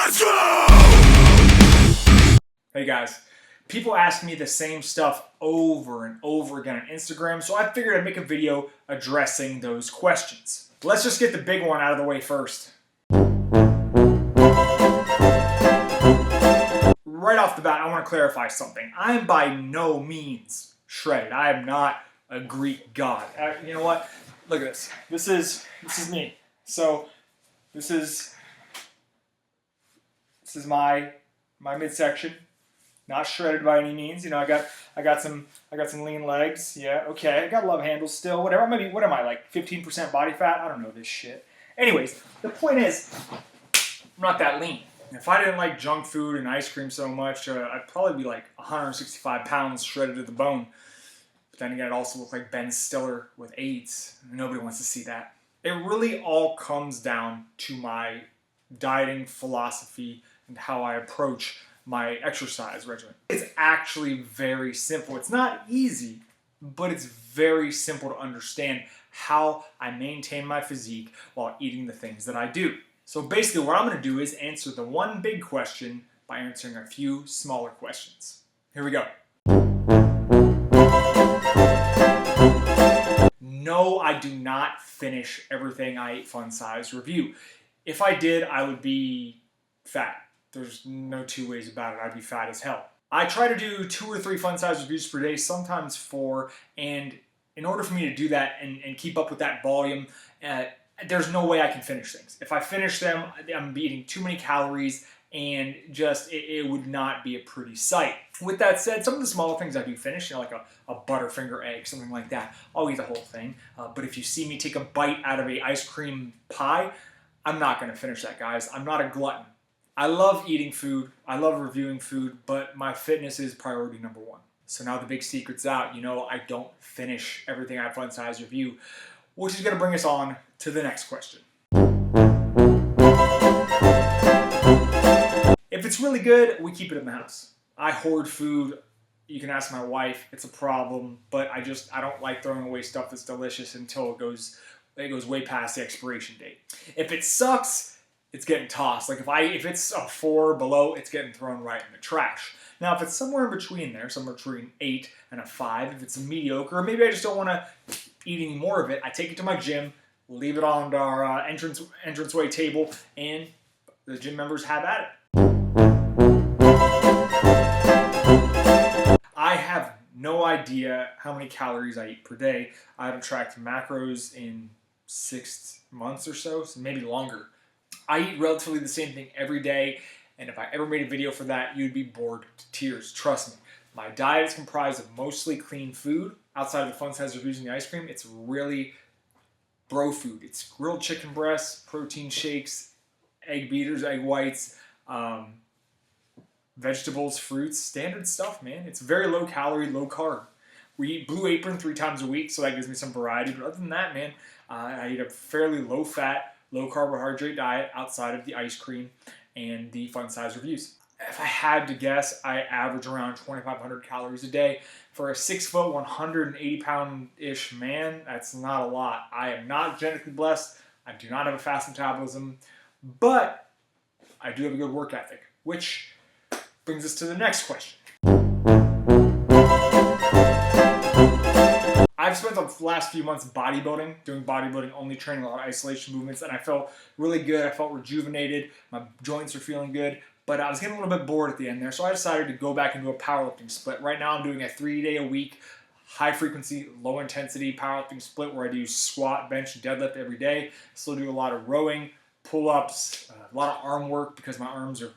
Let's go! Hey guys, people ask me the same stuff over and over again on Instagram, so I figured I'd make a video addressing those questions. Let's just get the big one out of the way first. Right off the bat, I want to clarify something. I am by no means shredded. I am not a Greek god. You know what? Look at this. This is me. So this is my midsection. Not shredded by any means. You know, I got some lean legs. Yeah, okay. I got love handles still. Whatever. Maybe what am I, like 15% body fat? I don't know this shit. Anyways, the point is, I'm not that lean. If I didn't like junk food and ice cream so much, I'd probably be like 165 pounds shredded to the bone. But then again, it also looked like Ben Stiller with AIDS. Nobody wants to see that. It really all comes down to my dieting philosophy and how I approach my exercise regimen. It's actually very simple. It's not easy, but it's very simple to understand how I maintain my physique while eating the things that I do. So basically what I'm going to do is answer the one big question by answering a few smaller questions. Here we go. No, I do not finish everything I eat fun size review. If I did, I would be fat. There's no two ways about it. I'd be fat as hell. I try to do 2 or 3 fun size reviews per day, sometimes 4, and in order for me to do that and keep up with that volume, there's no way I can finish things. If I finish them, I'm eating too many calories, and just it would not be a pretty sight. With that said, some of the smaller things I do finish, you know, like a Butterfinger egg, something like that, I'll eat the whole thing. But if you see me take a bite out of a ice cream pie, I'm not going to finish that, guys. I'm not a glutton. I love eating food, I love reviewing food, but my fitness is priority number 1. So now the big secret's out. You know, I don't finish everything I fun size review, which is going to bring us on to the next question. If it's really good, we keep it in the house. I hoard food. You can ask my wife, it's a problem, but I don't like throwing away stuff that's delicious until it goes way past the expiration date. If it sucks, it's getting tossed. Like if it's a 4 below, it's getting thrown right in the trash. Now, if it's somewhere in between there, somewhere between 8 and a 5, if it's a mediocre, or maybe I just don't want to eat any more of it, I take it to my gym, leave it on our entranceway table, and the gym members have at it. I have no idea how many calories I eat per day. I haven't tracked macros in 6 months or so maybe longer. I eat relatively the same thing every day, and if I ever made a video for that, you'd be bored to tears. Trust me. My diet is comprised of mostly clean food. Outside of the fun size reviews and the ice cream, it's really bro food. It's grilled chicken breasts, protein shakes, egg beaters, egg whites, vegetables, fruits, standard stuff, man. It's very low calorie, low carb. We eat Blue Apron 3 times a week, so that gives me some variety. But other than that, man, I eat a fairly low fat, low carbohydrate diet outside of the ice cream and the fun size reviews. If I had to guess, I average around 2,500 calories a day. For a 6 foot, 180 pound-ish man, that's not a lot. I am not genetically blessed. I do not have a fast metabolism, but I do have a good work ethic, which brings us to the next question. I've spent the last few months bodybuilding, doing bodybuilding only, training a lot of isolation movements, and I felt really good. I felt rejuvenated. My joints were feeling good, but I was getting a little bit bored at the end there, so I decided to go back and do a powerlifting split. Right now I'm doing a 3-day-a-week, high-frequency, low-intensity powerlifting split where I do squat, bench, and deadlift every day. Still do a lot of rowing, pull-ups, a lot of arm work because my arms are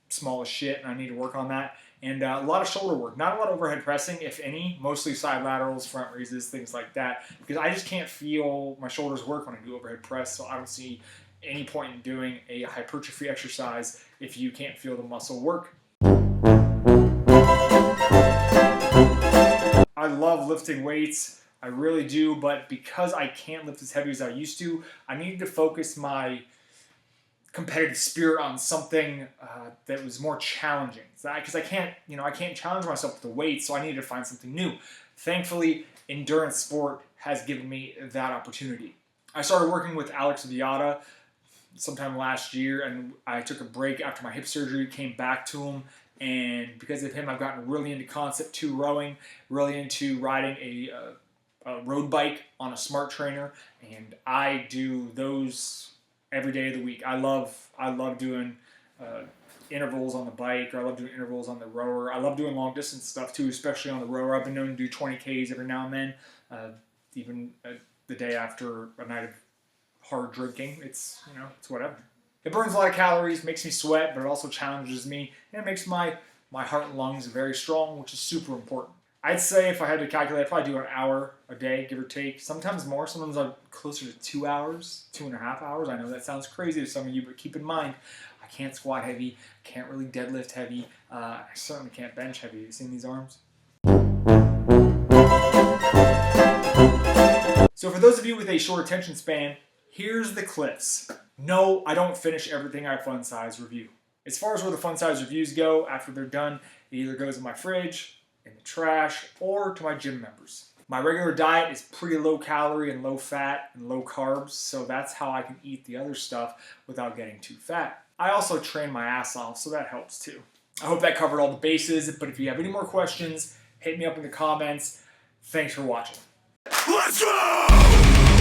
small as shit and I need to work on that. And a lot of shoulder work. Not a lot of overhead pressing, if any. Mostly side laterals, front raises, things like that. Because I just can't feel my shoulders work when I do overhead press, so I don't see any point in doing a hypertrophy exercise if you can't feel the muscle work. I love lifting weights. I really do, but because I can't lift as heavy as I used to, I needed to focus my competitive spirit on something that was more challenging. Because I can't challenge myself with the weight, so I needed to find something new. Thankfully, endurance sport has given me that opportunity. I started working with Alex Viada. sometime last year, and I took a break after my hip surgery, came back to him, and because of him, I've gotten really into Concept 2 rowing, really into riding a road bike on a smart trainer, and I do those every day of the week. I love doing intervals on the bike, or I love doing intervals on the rower. I love doing long distance stuff too, especially on the rower. I've been known to do 20Ks every now and then, even the day after a night of hard drinking. It's whatever. It burns a lot of calories, makes me sweat, but it also challenges me, and it makes my heart and lungs very strong, which is super important. I'd say if I had to calculate, I'd probably do an hour a day, give or take. Sometimes more, sometimes I'm closer to 2 hours, 2.5 hours. I know that sounds crazy to some of you, but keep in mind, I can't squat heavy, can't really deadlift heavy, I certainly can't bench heavy. You seen these arms? So for those of you with a short attention span, here's the cliffs. No, I don't finish everything I fun size review. As far as where the fun size reviews go, after they're done, it either goes in my fridge, in the trash, or to my gym members. My regular diet is pretty low calorie and low fat and low carbs, so that's how I can eat the other stuff without getting too fat. I also train my ass off, so that helps too. I hope that covered all the bases, but if you have any more questions, hit me up in the comments. Thanks for watching. Let's go!